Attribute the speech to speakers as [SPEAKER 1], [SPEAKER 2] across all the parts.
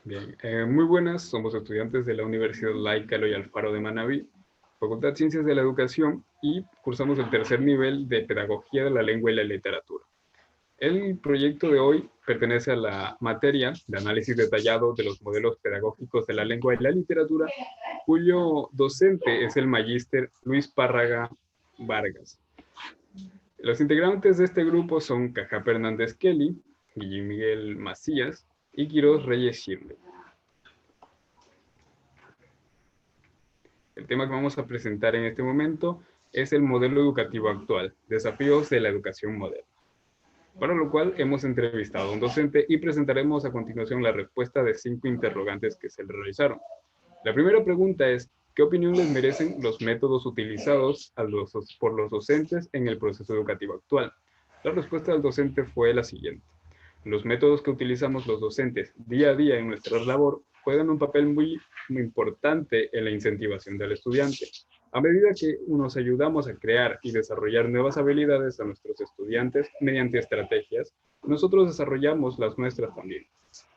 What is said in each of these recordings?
[SPEAKER 1] Bien, muy buenas, somos estudiantes de la Universidad Laica Eloy Alfaro de Manabí, Facultad de Ciencias de la Educación, y cursamos el tercer nivel de Pedagogía de la Lengua y la Literatura. El proyecto de hoy pertenece a la materia de análisis detallado de los modelos pedagógicos de la lengua y la literatura, cuyo docente es el magíster Luis Párraga Vargas. Los integrantes de este grupo son Cajá Hernández Kelly, Guillermo Miguel Macías y Quiroz Reyes Shirley. El tema que vamos a presentar en este momento es el modelo educativo actual, desafíos de la educación moderna. Para lo cual hemos entrevistado a un docente y presentaremos a continuación la respuesta de 5 interrogantes que se le realizaron. La primera pregunta es, ¿qué opinión les merecen los métodos utilizados por los docentes en el proceso educativo actual? La respuesta del docente fue la siguiente. Los métodos que utilizamos los docentes día a día en nuestra labor juegan un papel muy importante en la incentivación del estudiante. A medida que nos ayudamos a crear y desarrollar nuevas habilidades a nuestros estudiantes mediante estrategias, nosotros desarrollamos las nuestras también.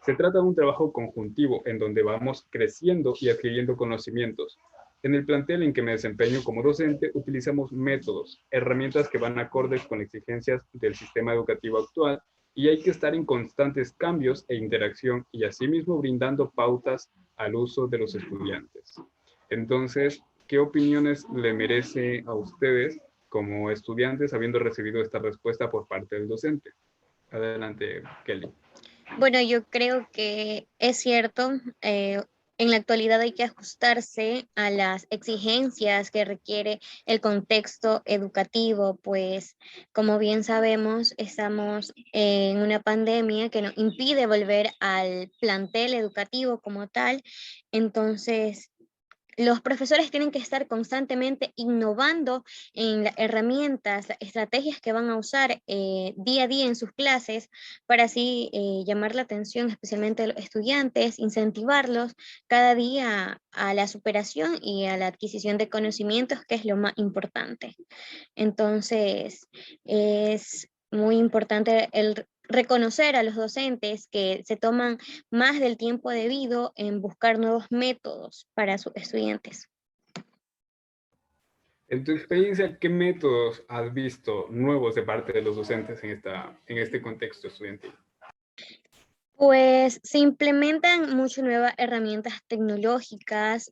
[SPEAKER 1] Se trata de un trabajo conjuntivo en donde vamos creciendo y adquiriendo conocimientos. En el plantel en que me desempeño como docente, utilizamos métodos, herramientas que van acordes con exigencias del sistema educativo actual y hay que estar en constantes cambios e interacción y asimismo brindando pautas al uso de los estudiantes. Entonces, ¿qué opiniones le merece a ustedes como estudiantes habiendo recibido esta respuesta por parte del docente? Adelante, Kelly.
[SPEAKER 2] Bueno, yo creo que es cierto, en la actualidad hay que ajustarse a las exigencias que requiere el contexto educativo, pues como bien sabemos, estamos en una pandemia que nos impide volver al plantel educativo como tal, entonces los profesores tienen que estar constantemente innovando en las herramientas, las estrategias que van a usar día a día en sus clases para así llamar la atención especialmente de los estudiantes, incentivarlos cada día a la superación y a la adquisición de conocimientos, que es lo más importante. Entonces, es muy importante el reconocer a los docentes que se toman más del tiempo debido en buscar nuevos métodos para sus estudiantes.
[SPEAKER 1] En tu experiencia, ¿qué métodos has visto nuevos de parte de los docentes en este contexto estudiantil?
[SPEAKER 2] Pues se implementan muchas nuevas herramientas tecnológicas.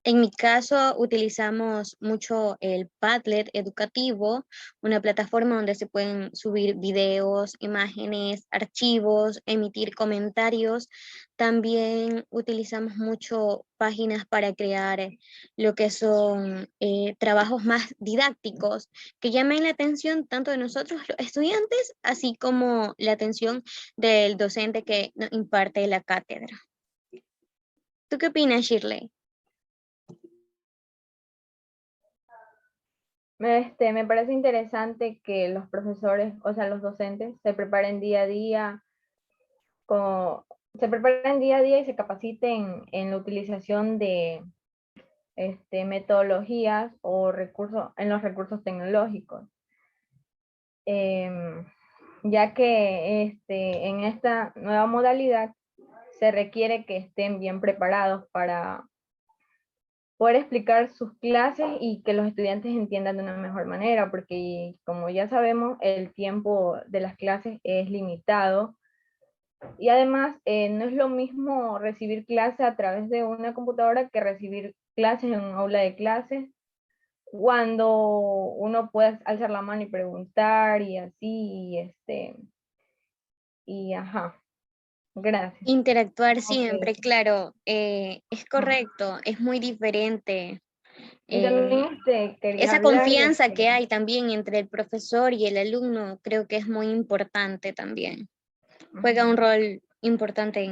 [SPEAKER 2] En mi caso utilizamos mucho el Padlet educativo, una plataforma donde se pueden subir videos, imágenes, archivos, emitir comentarios. También utilizamos mucho páginas para crear lo que son trabajos más didácticos que llamen la atención tanto de nosotros los estudiantes, así como la atención del docente que nos imparte la cátedra. ¿Tú qué opinas, Shirley?
[SPEAKER 3] Me parece interesante que los profesores, o sea, los docentes, se preparen día a día, como, se preparen día a día y se capaciten en la utilización de metodologías o recursos, en los recursos tecnológicos. Em, ya que en esta nueva modalidad se requiere que estén bien preparados para poder explicar sus clases y que los estudiantes entiendan de una mejor manera, porque como ya sabemos, el tiempo de las clases es limitado y además no es lo mismo recibir clases a través de una computadora que recibir clases en un aula de clases, cuando uno puede alzar la mano y preguntar y así, y ajá, gracias.
[SPEAKER 2] Interactuar
[SPEAKER 3] Okay.
[SPEAKER 2] siempre, claro, es correcto, es muy diferente.
[SPEAKER 3] Y también
[SPEAKER 2] eh,
[SPEAKER 3] quería
[SPEAKER 2] Esa
[SPEAKER 3] hablar
[SPEAKER 2] confianza que hay también entre el profesor y el alumno creo que es muy importante también. Juega un rol importante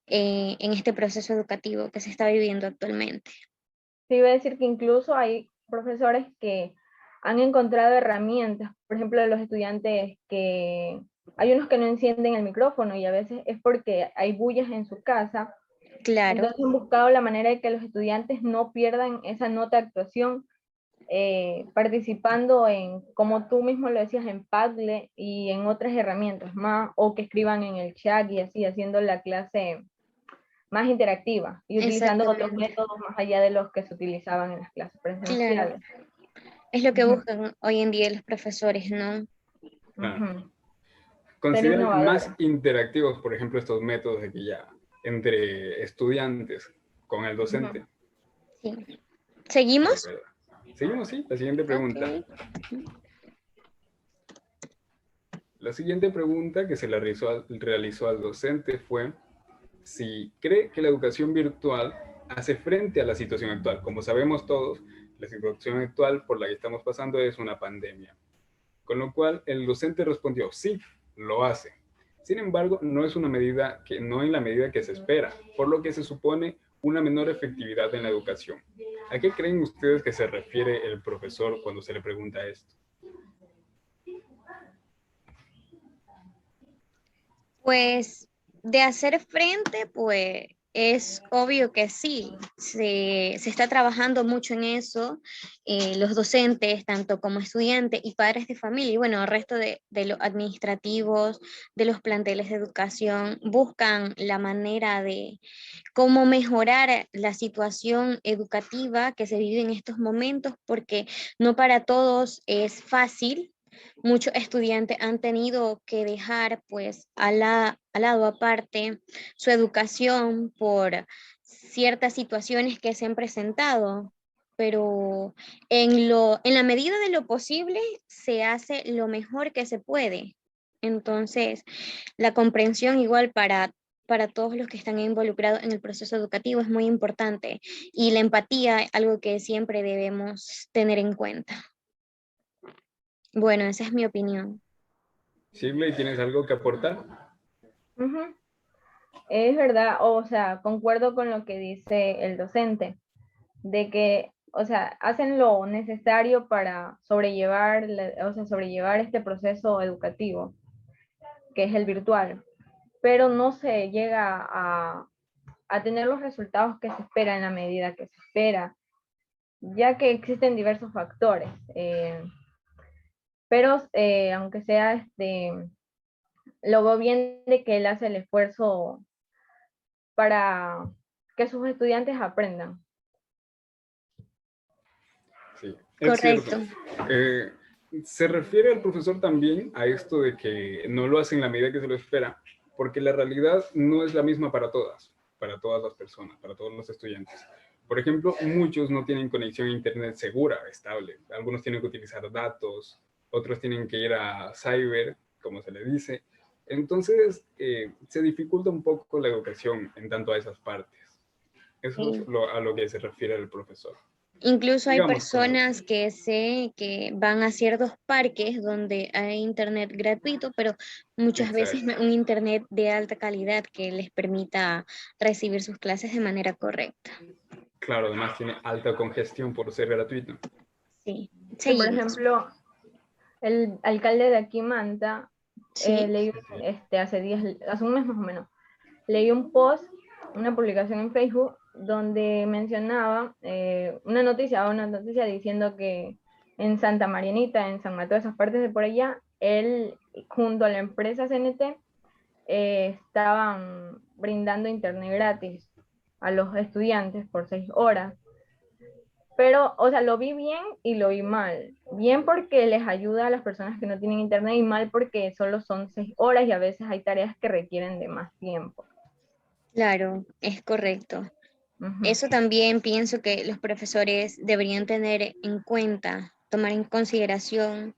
[SPEAKER 2] en este proceso educativo que se está viviendo actualmente.
[SPEAKER 3] Sí, iba a decir que incluso hay profesores que han encontrado herramientas, por ejemplo, los estudiantes que hay unos que no encienden el micrófono y a veces es porque hay bullas en su casa,
[SPEAKER 2] Claro,
[SPEAKER 3] entonces han buscado la manera de que los estudiantes no pierdan esa nota de actuación, participando en, como tú mismo lo decías, en Padlet y en otras herramientas más, o que escriban en el chat y así, haciendo la clase más interactiva y utilizando otros
[SPEAKER 2] Exactamente.
[SPEAKER 3] métodos más allá de los que se utilizaban en las clases
[SPEAKER 2] Claro,
[SPEAKER 3] presenciales.
[SPEAKER 2] es lo que
[SPEAKER 3] Ujú,
[SPEAKER 2] buscan hoy en día los profesores, ¿no?
[SPEAKER 1] Claro.
[SPEAKER 3] ujú. Ser
[SPEAKER 1] ¿Consideran más
[SPEAKER 3] innovadores.
[SPEAKER 1] interactivos, por ejemplo, estos métodos de que ya entre estudiantes con el
[SPEAKER 3] Ujú.
[SPEAKER 1] docente?
[SPEAKER 2] Sí.
[SPEAKER 1] Sí,
[SPEAKER 2] ¿Seguimos?
[SPEAKER 1] ¿verdad? Seguimos, sí. La siguiente pregunta.
[SPEAKER 2] Ok.
[SPEAKER 1] La siguiente pregunta que se le realizó al docente fue si cree que la educación virtual hace frente a la situación actual. Como sabemos todos, la situación actual por la que estamos pasando es una pandemia. Con lo cual, el docente respondió, sí, lo hace. Sin embargo, no es una medida que no en la medida que se espera, por lo que se supone una menor efectividad en la educación. ¿A qué creen ustedes que se refiere el profesor cuando se le pregunta esto?
[SPEAKER 2] Pues de hacer frente, pues es obvio que sí, se está trabajando mucho en eso, los docentes, tanto como estudiantes y padres de familia, y bueno, el resto de los administrativos, de los planteles de educación, buscan la manera de cómo mejorar la situación educativa que se vive en estos momentos, porque no para todos es fácil. Muchos estudiantes han tenido que dejar pues al lado aparte su educación por ciertas situaciones que se han presentado, pero en la medida de lo posible se hace lo mejor que se puede. Entonces, la comprensión igual para todos los que están involucrados en el proceso educativo es muy importante y la empatía, algo que siempre debemos tener en cuenta. Bueno, esa es mi opinión.
[SPEAKER 1] Shirley, ¿tienes algo que aportar?
[SPEAKER 3] Ujú. Es verdad, o sea, concuerdo con lo que dice el docente, de que, o sea, hacen lo necesario para sobrellevar, o sea, sobrellevar este proceso educativo, que es el virtual, pero no se llega a tener los resultados que se espera en la medida que se espera, ya que existen diversos factores. Pero aunque sea, lo veo bien de que él hace el esfuerzo para que sus estudiantes aprendan.
[SPEAKER 1] Sí, es cierto.
[SPEAKER 2] Correcto.
[SPEAKER 1] Eh, Se refiere el profesor también a esto de que no lo hace en la medida que se lo espera, porque la realidad no es la misma para todas las personas, para todos los estudiantes. Por ejemplo, muchos no tienen conexión a internet segura, estable. Algunos tienen que utilizar datos, otros tienen que ir a cyber, como se le dice. Entonces, se dificulta un poco la educación en tanto a esas partes. Eso es
[SPEAKER 2] Sí.
[SPEAKER 1] a lo que se refiere el profesor.
[SPEAKER 2] Incluso hay
[SPEAKER 1] Sigamos con la...
[SPEAKER 2] personas que sé que van a ciertos parques donde hay internet gratuito, pero muchas veces no
[SPEAKER 1] Exacto.
[SPEAKER 2] es un internet de alta calidad que les permita recibir sus clases de manera correcta.
[SPEAKER 1] Claro, además tiene alta congestión por ser gratuito.
[SPEAKER 2] Sí,
[SPEAKER 3] Sí, por
[SPEAKER 2] seguimos.
[SPEAKER 3] ejemplo, el alcalde de aquí, Manta,
[SPEAKER 2] Sí,
[SPEAKER 3] leí
[SPEAKER 1] Sí, sí.
[SPEAKER 3] hace días, hace un mes más o menos, leí un post, una publicación en Facebook, donde mencionaba una noticia diciendo que en Santa Marianita, en San Mateo, esas partes de por allá, él junto a la empresa CNT estaban brindando internet gratis a los estudiantes por 6 horas. Pero, o sea, lo vi bien y lo vi mal. Bien porque les ayuda a las personas que no tienen internet y mal porque solo son 6 horas y a veces hay tareas que requieren de más tiempo.
[SPEAKER 2] claro, es correcto.
[SPEAKER 3] Ujú.
[SPEAKER 2] Eso también pienso que los profesores deberían tener en cuenta, tomar en consideración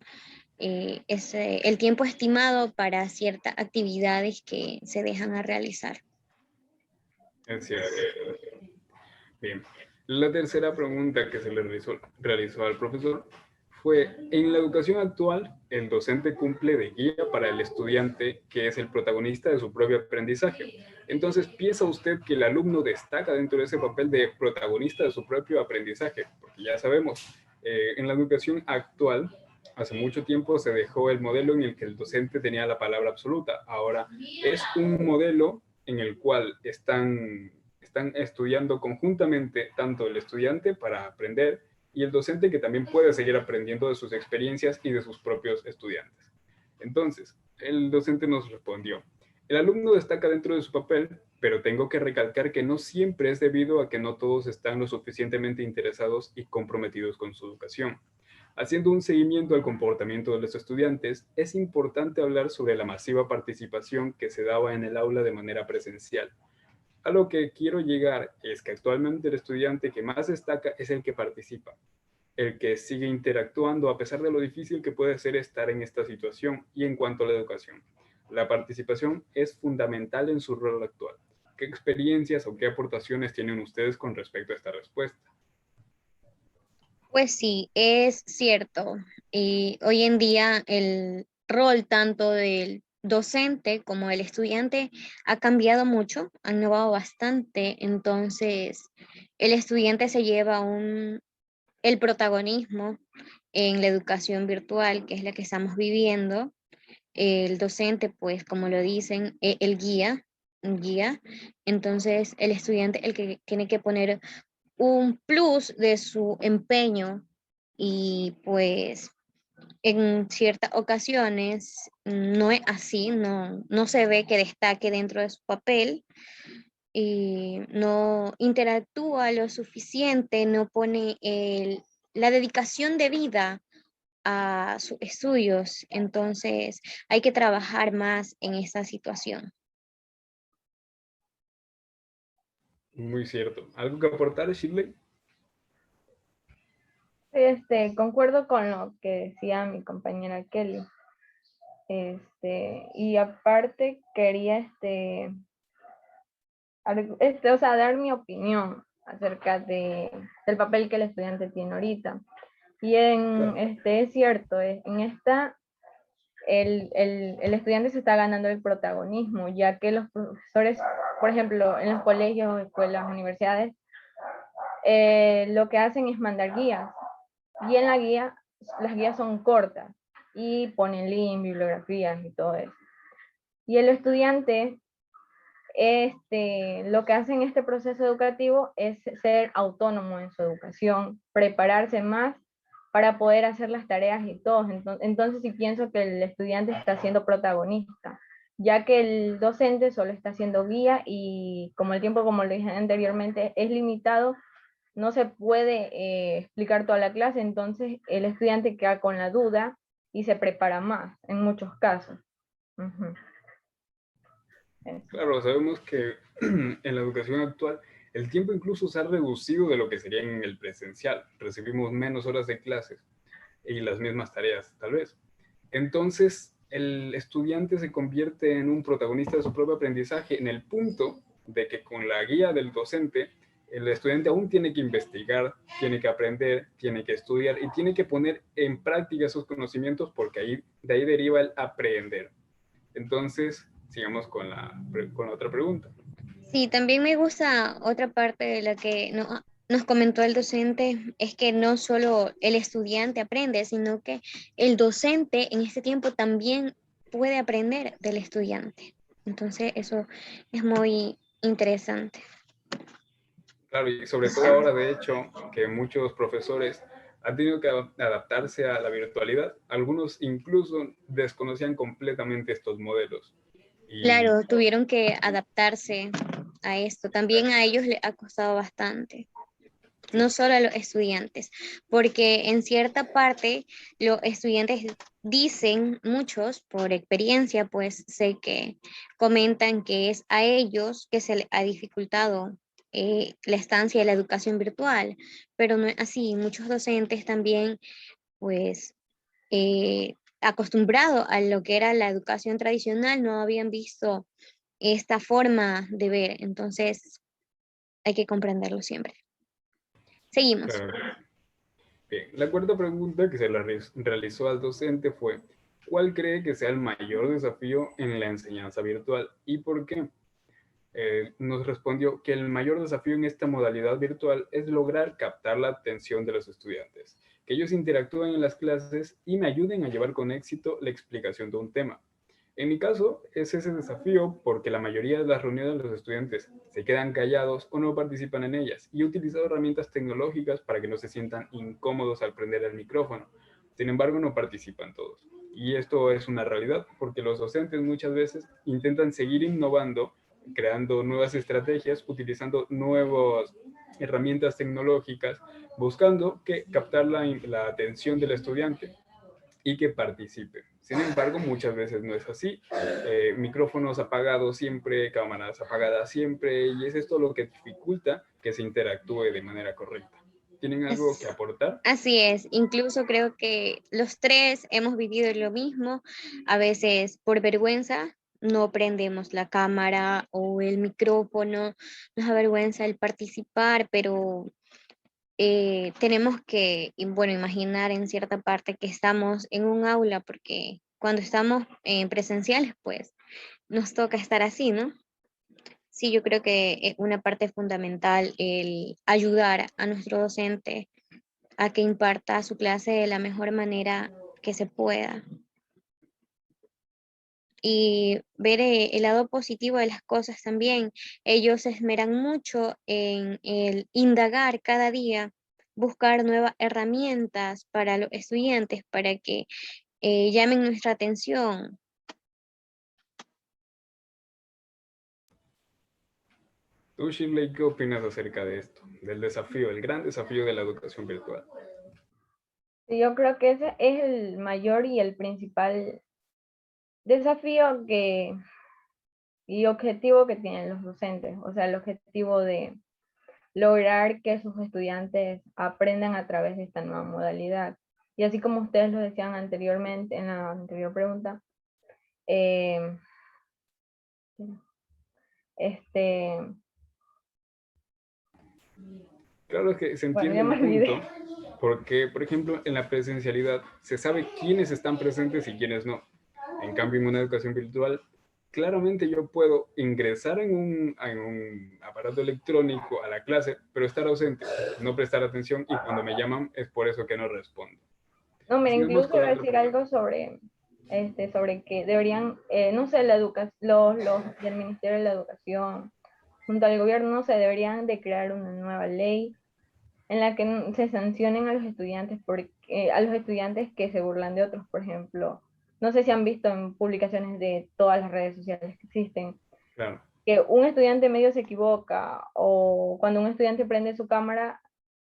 [SPEAKER 2] el tiempo estimado para ciertas actividades que se dejan a realizar.
[SPEAKER 1] Es cierto. Bien. La tercera pregunta que se le realizó al profesor fue, en la educación actual, el docente cumple de guía para el estudiante que es el protagonista de su propio aprendizaje. Entonces, ¿piensa usted que el alumno destaca dentro de ese papel de protagonista de su propio aprendizaje? Porque ya sabemos, en la educación actual, hace mucho tiempo se dejó el modelo en el que el docente tenía la palabra absoluta. Ahora es un modelo en el cual están estudiando conjuntamente tanto el estudiante para aprender y el docente que también puede seguir aprendiendo de sus experiencias y de sus propios estudiantes. Entonces, el docente nos respondió, El alumno destaca dentro de su papel, pero tengo que recalcar que no siempre es debido a que no todos están lo suficientemente interesados y comprometidos con su educación. Haciendo un seguimiento al comportamiento de los estudiantes, es importante hablar sobre la masiva participación que se daba en el aula de manera presencial. A lo que quiero llegar es que actualmente el estudiante que más destaca es el que participa, el que sigue interactuando a pesar de lo difícil que puede ser estar en esta situación. Y en cuanto a la educación, la participación es fundamental en su rol actual. ¿Qué experiencias o qué aportaciones tienen ustedes con respecto a esta respuesta?
[SPEAKER 2] Pues sí, es cierto. Y hoy en día el rol tanto del docente como del estudiante ha cambiado mucho, ha innovado bastante. Entonces, el estudiante se lleva el protagonismo en la educación virtual, que es la que estamos viviendo. El docente, pues, como lo dicen, el guía, un guía. Entonces, el estudiante, el que tiene que poner un plus de su empeño y pues en ciertas ocasiones no es así, no se ve que destaque dentro de su papel y no interactúa lo suficiente, no pone la dedicación de vida a sus estudios, entonces hay que trabajar más en esta situación.
[SPEAKER 1] Muy cierto. ¿Algo que aportar, Shirley?
[SPEAKER 3] Concuerdo con lo que decía mi compañera Kelly. Y aparte quería o sea, dar mi opinión acerca del papel que el estudiante tiene ahorita. Y
[SPEAKER 1] Claro.
[SPEAKER 3] es cierto, en esta el estudiante se está ganando el protagonismo, ya que los profesores, por ejemplo, en los colegios, escuelas, universidades, lo que hacen es mandar guías. Y en las guías son cortas y ponen link, bibliografías y todo eso. Y el estudiante, lo que hace en este proceso educativo es ser autónomo en su educación, prepararse más para poder hacer las tareas y todo. Entonces sí pienso que el estudiante está siendo protagonista, ya que el docente solo está siendo guía y como el tiempo, como lo dije anteriormente, es limitado, no se puede explicar toda la clase, entonces el estudiante queda con la duda y se prepara más en muchos casos. Ujú.
[SPEAKER 1] Claro, sabemos que en la educación actual el tiempo incluso se ha reducido de lo que sería en el presencial. Recibimos menos horas de clases y las mismas tareas, tal vez. Entonces, el estudiante se convierte en un protagonista de su propio aprendizaje en el punto de que con la guía del docente, el estudiante aún tiene que investigar, tiene que aprender, tiene que estudiar y tiene que poner en práctica sus conocimientos porque de ahí deriva el aprender. Entonces, sigamos con la otra pregunta.
[SPEAKER 2] Sí, también me gusta otra parte de la que nos comentó el docente, es que no solo el estudiante aprende, sino que el docente en este tiempo también puede aprender del estudiante. Entonces, eso es muy interesante.
[SPEAKER 1] Claro, y sobre todo ahora, de hecho, que muchos profesores han tenido que adaptarse a la virtualidad. Algunos incluso desconocían completamente estos modelos. Y
[SPEAKER 2] Claro, tuvieron que adaptarse a esto. También a ellos les ha costado bastante. No solo a los estudiantes, porque en cierta parte los estudiantes dicen, muchos por experiencia, pues sé que comentan que es a ellos que se les ha dificultado la estancia de la educación virtual, pero no es así. Muchos docentes también, pues, acostumbrados a lo que era la educación tradicional, no habían visto esta forma de ver, entonces hay que comprenderlo siempre. Seguimos.
[SPEAKER 1] claro, bien, la cuarta pregunta que se la realizó al docente fue, ¿cuál cree que sea el mayor desafío en la enseñanza virtual y por qué? Nos respondió que el mayor desafío en esta modalidad virtual es lograr captar la atención de los estudiantes, que ellos interactúen en las clases y me ayuden a llevar con éxito la explicación de un tema. En mi caso, es ese desafío porque la mayoría de las reuniones de los estudiantes se quedan callados o no participan en ellas y he utilizado herramientas tecnológicas para que no se sientan incómodos al prender el micrófono. Sin embargo, no participan todos. Y esto es una realidad porque los docentes muchas veces intentan seguir innovando, creando nuevas estrategias, utilizando nuevas herramientas tecnológicas, buscando captar la atención del estudiante y que participe. Sin embargo, muchas veces no es así. Micrófonos apagados siempre, cámaras apagadas siempre, y es esto lo que dificulta que se interactúe de manera correcta. ¿Tienen algo que aportar?
[SPEAKER 2] Así es, incluso creo que los tres hemos vivido lo mismo. A veces por vergüenza no prendemos la cámara o el micrófono, nos da vergüenza el participar, pero tenemos que, bueno, imaginar en cierta parte que estamos en un aula, porque cuando estamos presenciales, pues nos toca estar así, ¿no? Sí, yo creo que es una parte fundamental el ayudar a nuestro docente a que imparta su clase de la mejor manera que se pueda y ver el lado positivo de las cosas también. Ellos se esmeran mucho en el indagar cada día, buscar nuevas herramientas para los estudiantes para que llamen nuestra atención.
[SPEAKER 1] Tú, Shirley, ¿qué opinas acerca de esto? Del desafío, el gran desafío de la educación virtual.
[SPEAKER 3] Yo creo que ese es el mayor y el principal desafío y objetivo que tienen los docentes. O sea, el objetivo de lograr que sus estudiantes aprendan a través de esta nueva modalidad. Y así como ustedes lo decían anteriormente en la anterior pregunta, eh, este,
[SPEAKER 1] Claro que se
[SPEAKER 3] bueno,
[SPEAKER 1] entiende
[SPEAKER 3] ya me
[SPEAKER 1] el punto,
[SPEAKER 3] olvidé.
[SPEAKER 1] porque, por ejemplo, en la presencialidad se sabe quiénes están presentes y quiénes no. En cambio, en una educación virtual, claramente yo puedo ingresar en un aparato electrónico a la clase, pero estar ausente, no prestar atención, y cuando me llaman es por eso que no respondo.
[SPEAKER 3] No, mira,
[SPEAKER 1] Sigamos
[SPEAKER 3] incluso
[SPEAKER 1] con
[SPEAKER 3] iba a
[SPEAKER 1] otra
[SPEAKER 3] decir
[SPEAKER 1] pregunta.
[SPEAKER 3] algo sobre que deberían, no sé, los del Ministerio de la Educación, junto al gobierno, no sé, deberían de crear una nueva ley en la que se sancionen a los estudiantes que se burlan de otros, por ejemplo. No sé si han visto en publicaciones de todas las redes sociales que existen,
[SPEAKER 1] Claro.
[SPEAKER 3] que un estudiante medio se equivoca o cuando un estudiante prende su cámara,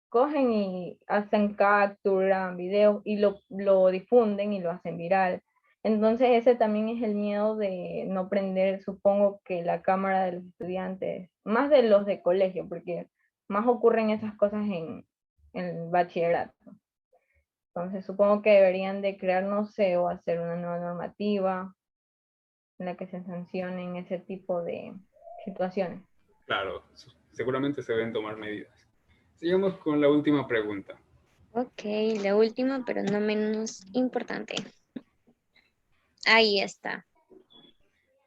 [SPEAKER 3] cogen y hacen capturan videos y lo difunden y lo hacen viral. Entonces ese también es el miedo de no prender, supongo que la cámara de los estudiantes, más de los de colegio, porque más ocurren esas cosas en el bachillerato. Entonces supongo que deberían de crear, no sé, o hacer una nueva normativa en la que se sancionen ese tipo de situaciones.
[SPEAKER 1] Claro, seguramente se deben tomar medidas. Sigamos con la última pregunta.
[SPEAKER 2] Ok, la última, pero no menos importante. Ahí está.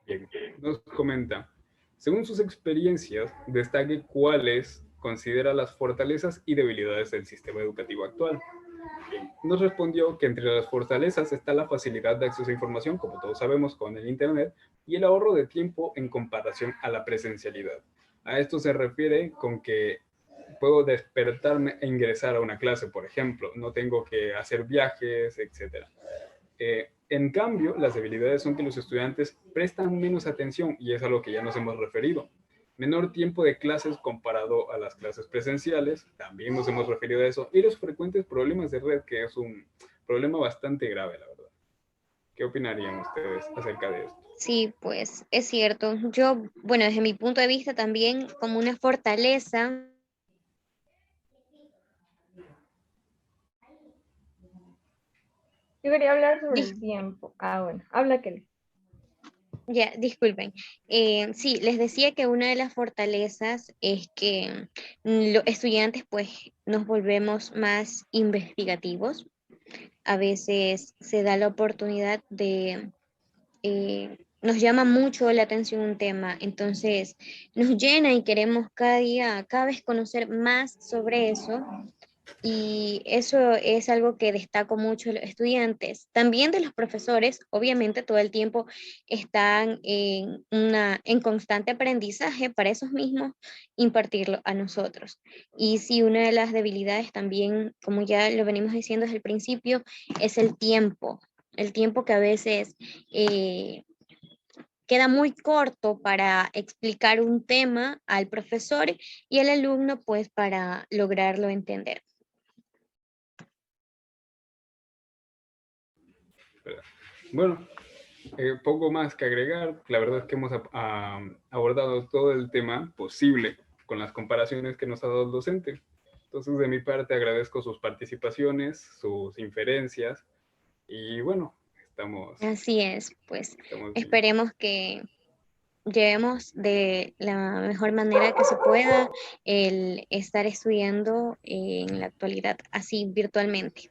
[SPEAKER 1] Bien, nos comenta, según sus experiencias, destaque cuáles considera las fortalezas y debilidades del sistema educativo actual. Bien, nos respondió que entre las fortalezas está la facilidad de acceso a información, como todos sabemos, con el Internet, y el ahorro de tiempo en comparación a la presencialidad. A esto se refiere con que puedo despertarme e ingresar a una clase, por ejemplo, no tengo que hacer viajes, etc. En cambio, las debilidades son que los estudiantes prestan menos atención, y es a lo que ya nos hemos referido. Menor tiempo de clases comparado a las clases presenciales, también nos hemos referido a eso, y los frecuentes problemas de red, que es un problema bastante grave, la verdad. ¿Qué opinarían ustedes acerca de esto?
[SPEAKER 2] Sí, pues es cierto. Yo, bueno, desde mi punto de vista también como una fortaleza.
[SPEAKER 3] Yo quería hablar sobre el tiempo. Ah, bueno, habla Kelly.
[SPEAKER 2] Ya, disculpen. Sí, les decía que una de las fortalezas es que los estudiantes pues nos volvemos más investigativos. A veces se da la oportunidad de, nos llama mucho la atención un tema, entonces nos llena y queremos cada día, cada vez conocer más sobre eso. Y eso es algo que destaco mucho de los estudiantes. También de los profesores, obviamente todo el tiempo están en constante aprendizaje para esos mismos impartirlo a nosotros. Y sí, una de las debilidades también, como ya lo venimos diciendo desde el principio, es el tiempo. el tiempo que a veces queda muy corto para explicar un tema al profesor y el alumno pues para lograrlo entender.
[SPEAKER 1] Bueno, poco más que agregar. La verdad es que hemos abordado todo el tema posible con las comparaciones que nos ha dado el docente. Entonces, de mi parte, agradezco sus participaciones, sus inferencias y bueno,
[SPEAKER 2] Así es, pues
[SPEAKER 1] estamos bien.
[SPEAKER 2] esperemos que llevemos de la mejor manera que se pueda el estar estudiando en la actualidad, así virtualmente.